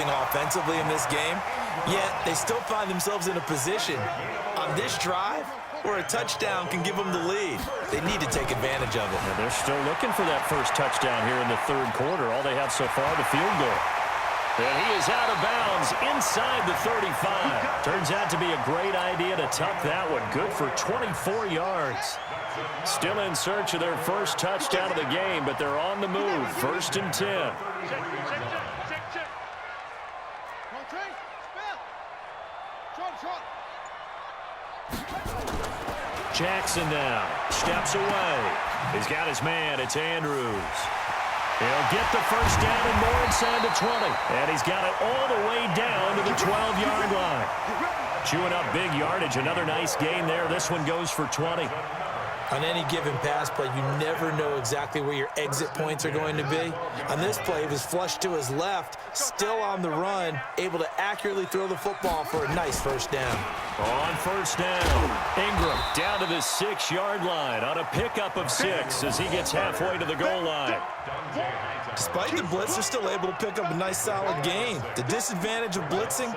anything offensively in this game, yet they still find themselves in a position on this drive where a touchdown can give them the lead. They need to take advantage of it. And they're still looking for that first touchdown here in the third quarter. All they have so far, the field goal. And he is out of bounds inside the 35. Turns out to be a great idea to tuck that one. Good for 24 yards. Still in search of their first touchdown of the game, but they're on the move. First and 10. Jackson now steps away. He's got his man. It's Andrews. He'll get the first down and more inside the 20. And he's got it all the way down to the 12-yard line. Chewing up big yardage. Another nice gain there. This one goes for 20. On any given pass play, you never know exactly where your exit points are going to be. On this play, he was flushed to his left, still on the run, able to accurately throw the football for a nice first down. On first down, Ingram down to the 6-yard line on a pickup of 6 as he gets halfway to the goal line. Despite the blitz, they're still able to pick up a nice solid gain. The disadvantage of blitzing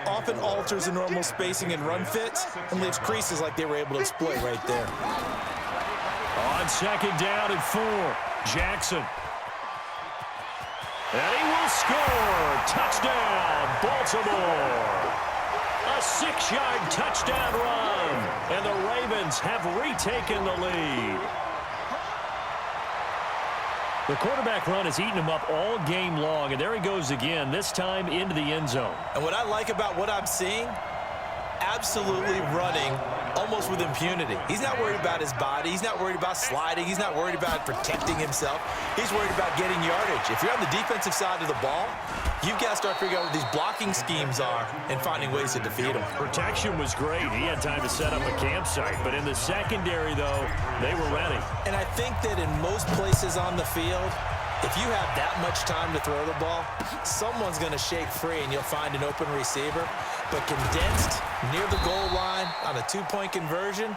often alters the normal spacing and run fits and leaves creases like they were able to exploit right there. On second down and 4, Jackson. And he will score. Touchdown, Baltimore. A 6-yard touchdown run. And the Ravens have retaken the lead. The quarterback run has eaten him up all game long, and there he goes again, this time into the end zone. And what I like about what I'm seeing, absolutely running almost with impunity. He's not worried about his body. He's not worried about sliding. He's not worried about protecting himself. He's worried about getting yardage. If you're on the defensive side of the ball, you've got to start figuring out what these blocking schemes are and finding ways to defeat them. Protection was great. He had time to set up a campsite. But in the secondary, though, they were ready. And I think that in most places on the field, if you have that much time to throw the ball, someone's going to shake free and you'll find an open receiver. But condensed near the goal line on a 2-point conversion,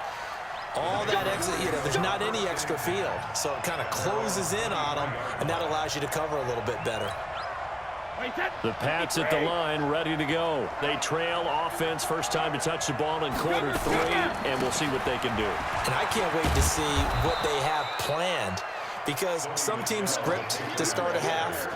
all that exit, there's not any extra field. So it kind of closes in on them, and that allows you to cover a little bit better. The Pats at the line, ready to go. They trail offense, first time to touch the ball in quarter 3, and we'll see what they can do. And I can't wait to see what they have planned, because some teams script to start a half.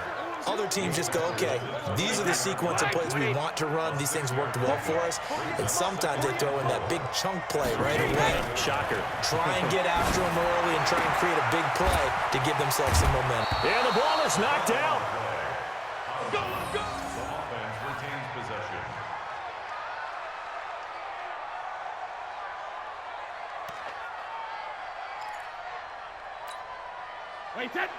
Other teams just go, okay, these are the sequence of plays we want to run. These things worked well for us. And sometimes they throw in that big chunk play right away. Shocker. Try and get after them early and try and create a big play to give themselves some momentum. And the ball is knocked out. Offense retains possession.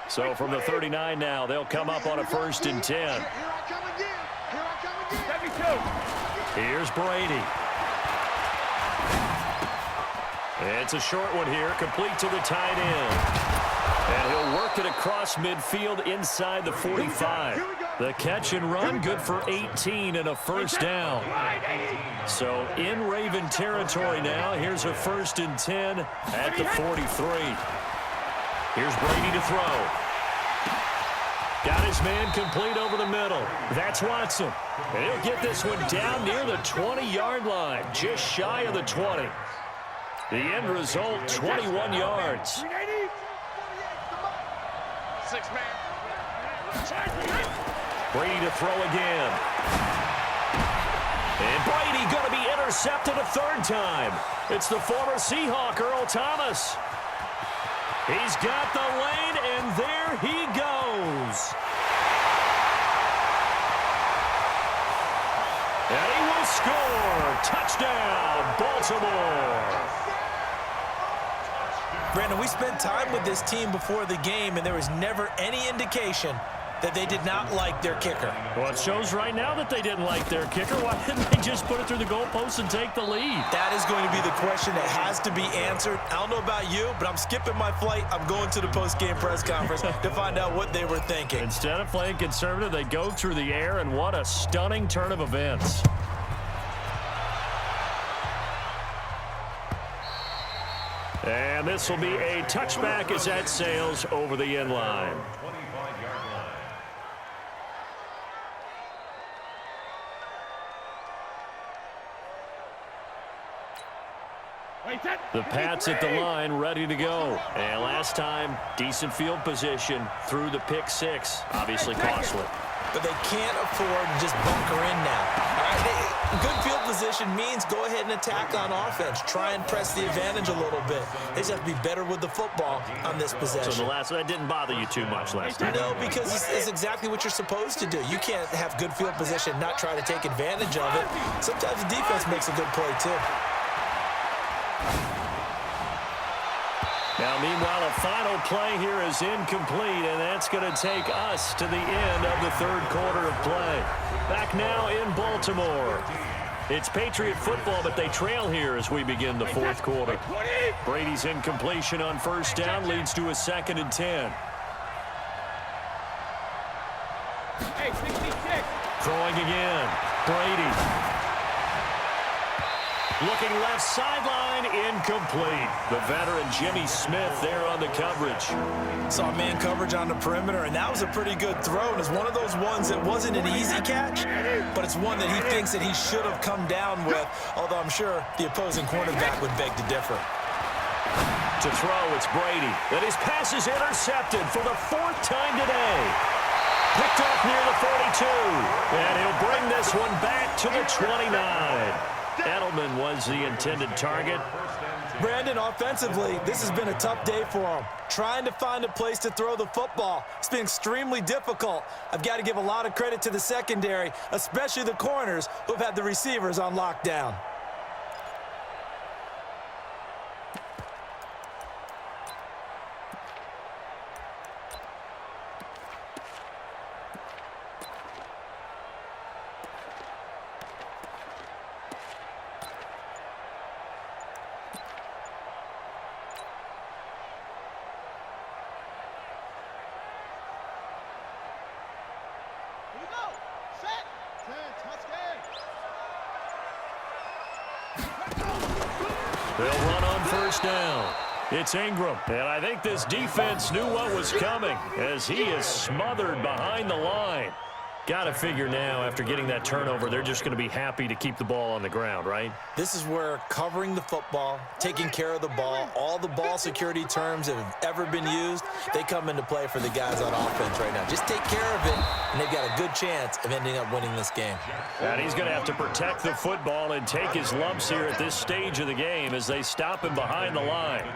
So from the 39 now, they'll come up on a first and 10. Here I come again. Here I come again. Here's Brady. It's a short one here, complete to the tight end. And he'll work it across midfield inside the 45. The catch and run, good for 18 and a first down. So in Raven territory now, here's a first and 10 at the 43. Here's Brady to throw. Got his man complete over the middle. That's Watson. And he'll get this one down near the 20-yard line, just shy of the 20. The end result, 21 yards. Brady to throw again. And Brady going to be intercepted a third time. It's the former Seahawk, Earl Thomas. He's got the lane, and there he goes. And he will score. Touchdown, Baltimore. Brandon, we spent time with this team before the game, and there was never any indication that they did not like their kicker. Well, it shows right now that they didn't like their kicker. Why didn't they just put it through the goalpost and take the lead? That is going to be the question that has to be answered. I don't know about you, but I'm skipping my flight. I'm going to the post-game press conference to find out what they were thinking. Instead of playing conservative, they go through the air, and what a stunning turn of events. And this will be a touchback as that sails over the end line. The Pats at the line, ready to go. And last time, decent field position through the pick six. Obviously costly. But they can't afford to just bunker in now. All right, good field position means go ahead and attack on offense. Try and press the advantage a little bit. They just have to be better with the football on this possession. So that didn't bother you too much last time? No, because it's exactly what you're supposed to do. You can't have good field position and not try to take advantage of it. Sometimes the defense makes a good play, too. Now, meanwhile, a final play here is incomplete, and that's going to take us to the end of the third quarter of play. Back now in Baltimore. It's Patriot football, but they trail here as we begin the fourth quarter. Brady's incompletion on first down leads to a 2nd and 10. Throwing again. Brady. Looking left sideline, incomplete. The veteran Jimmy Smith there on the coverage. Saw man coverage on the perimeter, and that was a pretty good throw. And it's one of those ones that wasn't an easy catch, but it's one that he thinks that he should have come down with, although I'm sure the opposing cornerback would beg to differ. To throw, it's Brady. And his pass is intercepted for the 4th time today. Picked off near the 42, and he'll bring this one back to the 29. Edelman was the intended target. Brandon, offensively, this has been a tough day for him. Trying to find a place to throw the football. It's been extremely difficult. I've got to give a lot of credit to the secondary, especially the corners who've had the receivers on lockdown. They'll run on first down. It's Ingram. And I think this defense knew what was coming as he is smothered behind the line. Got to figure now, after getting that turnover, they're just going to be happy to keep the ball on the ground, right? This is where covering the football, taking care of the ball, all the ball security terms that have ever been used, they come into play for the guys on offense right now. Just take care of it, and they've got a good chance of ending up winning this game. And he's going to have to protect the football and take his lumps here at this stage of the game as they stop him behind the line.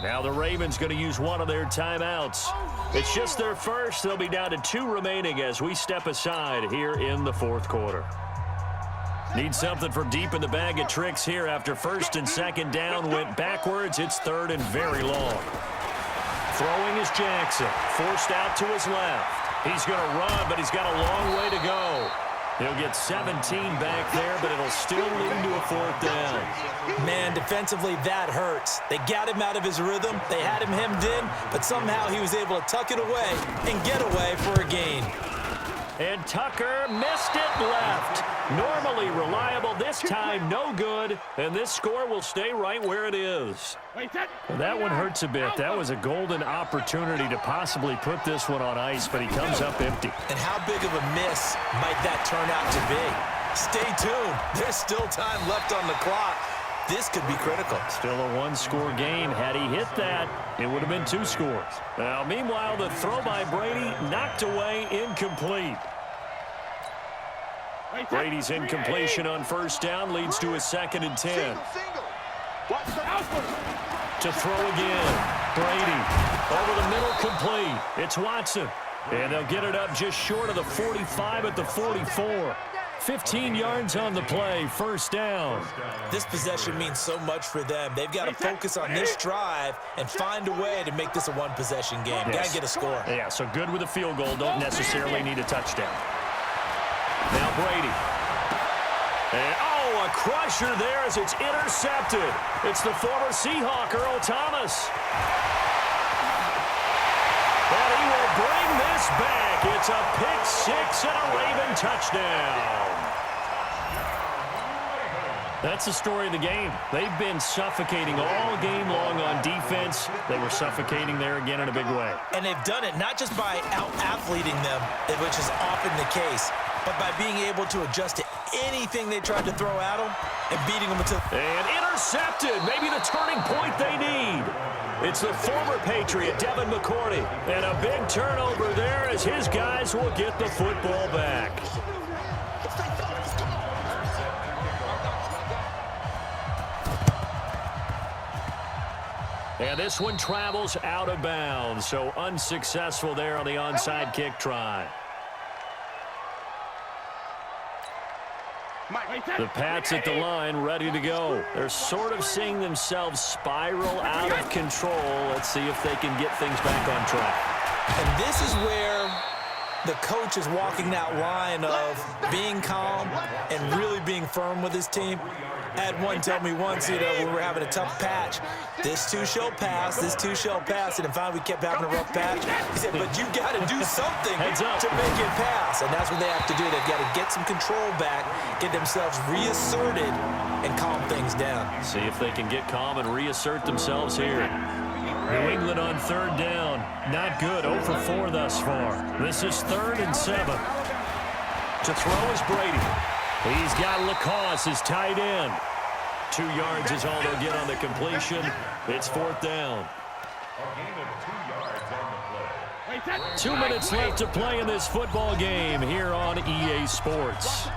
Now the Ravens going to use one of their timeouts. It's just their first. They'll be down to 2 remaining as we step aside here in the fourth quarter. Need something from deep in the bag of tricks here after 1st and 2nd down went backwards. It's 3rd and very long. Throwing is Jackson. Forced out to his left. He's going to run, but he's got a long way to go. He'll get 17 back there, but it'll still lead to a 4th down. Man, defensively, that hurts. They got him out of his rhythm. They had him hemmed in, but somehow he was able to tuck it away and get away for a gain. And Tucker missed it left. Normally reliable, this time no good, and this score will stay right where it is. Well, that one hurts a bit. That was a golden opportunity to possibly put this one on ice, but he comes up empty. And how big of a miss might that turn out to be? Stay tuned. There's still time left on the clock. This could be critical. Still a 1-score game. Had he hit that, it would have been 2 scores. Now, meanwhile, the throw by Brady knocked away, incomplete. Brady's incompletion on first down leads to a 2nd and 10. To throw again. Brady over the middle, complete. It's Watson. And they'll get it up just short of the 45 at the 44. 15 yards on the play, 1st down. This possession means so much for them. They've got to focus on this drive and find a way to make this a one-possession game. Yes. Got to get a score. Yeah, so good with a field goal. Don't necessarily need a touchdown. Now Brady. And, a crusher there as it's intercepted. It's the former Seahawk, Earl Thomas. And he will bring this back. It's a pick 6 and a Raven touchdown. That's the story of the game. They've been suffocating all game long on defense. They were suffocating there again in a big way. And they've done it not just by out-athleting them, which is often the case, but by being able to adjust to anything they tried to throw at them and beating them until... And intercepted. Maybe the turning point they need. It's the former Patriot, Devin McCourty. And a big turnover there as his guys will get the football back. And this one travels out of bounds, so unsuccessful there on the onside kick try. The Pats at the line ready to go. They're sort of seeing themselves spiral out of control. Let's see if they can get things back on track. And this is where the coach is walking that line of being calm and really being firm with his team. I had one tell me once, when we were having a tough patch, this too shall pass, this too shall pass, and finally we kept having a rough patch. He said, but you got to do something to make it pass, and that's what they have to do. They've got to get some control back, get themselves reasserted, and calm things down. See if they can get calm and reassert themselves here. New England on third down. Not good, 0 for 4 thus far. This is 3rd and 7. To throw is Brady. He's got Lacoste, his tight end. 2 yards is all they'll get on the completion. It's 4th down. A gain of 2 yards on the play. 2 minutes left to play in this football game here on EA Sports.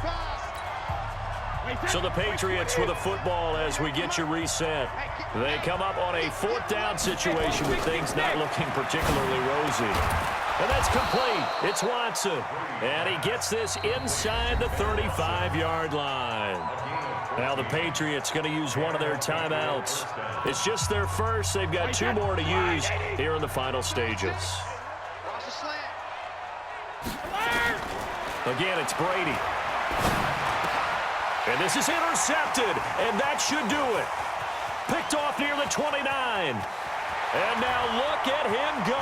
So the Patriots with a football as we get you reset. They come up on a 4th down situation with things not looking particularly rosy. And that's complete. It's Watson. And he gets this inside the 35-yard line. Now the Patriots going to use one of their timeouts. It's just their first. They've got 2 more to use here in the final stages. Again, it's Brady. And this is intercepted, and that should do it. Picked off near the 29. And now look at him go.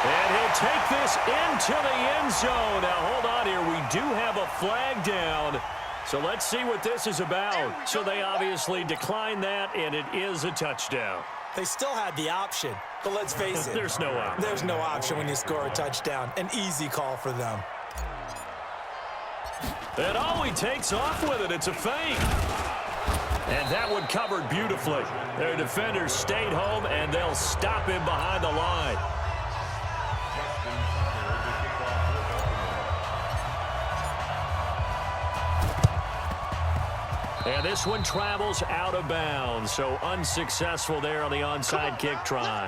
And he'll take this into the end zone. Now, hold on here. We do have a flag down. So let's see what this is about. So they obviously declined that, and it is a touchdown. They still had the option, but let's face it. There's no option. There's no option when you score a touchdown. An easy call for them. And he takes off with it. It's a fake. And that one covered beautifully. Their defenders stayed home, and they'll stop him behind the line. And this one travels out of bounds, so unsuccessful there on the onside kick try.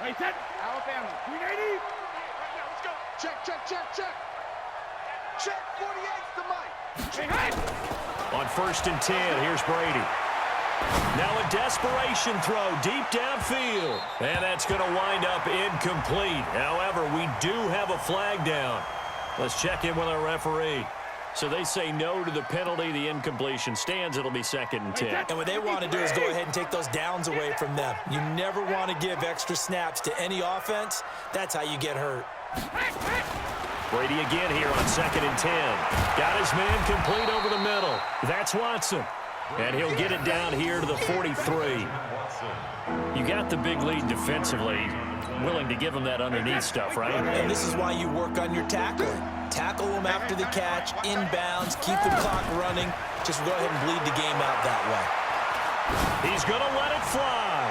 Wait, set. Alabama, 380. Right now, let's go. Check, check, check, check. Check, 48's the mic. Hey, hey. On 1st and 10, here's Brady. Now a desperation throw deep downfield. And that's going to wind up incomplete. However, we do have a flag down. Let's check in with our referee. So they say no to the penalty. The incompletion stands. It'll be 2nd and 10. And what they want to do is go ahead and take those downs away from them. You never want to give extra snaps to any offense. That's how you get hurt. Brady again here on 2nd and 10. Got his man complete over the middle. That's Watson. And he'll get it down here to the 43. You got the big lead defensively. Willing to give him that underneath stuff, right? And this is why you work on your tackling. Tackle them after the catch, inbounds, keep the clock running. Just go ahead and bleed the game out that way. He's going to let it fly.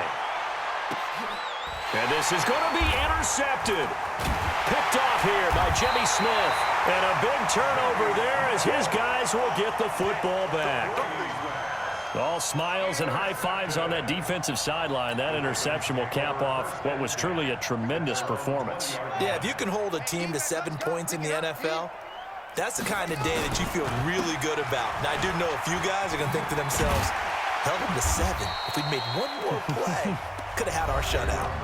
And this is going to be intercepted. Picked off here by Jimmy Smith. And a big turnover there as his guys will get the football back. All smiles and high fives on that defensive sideline. That interception will cap off what was truly a tremendous performance. Yeah, if you can hold a team to 7 points in the NFL, that's the kind of day that you feel really good about. Now, I do know a few guys are going to think to themselves, held them to 7. If we'd made one more play, could have had our shutout.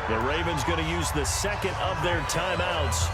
The Ravens going to use the 2nd of their timeouts.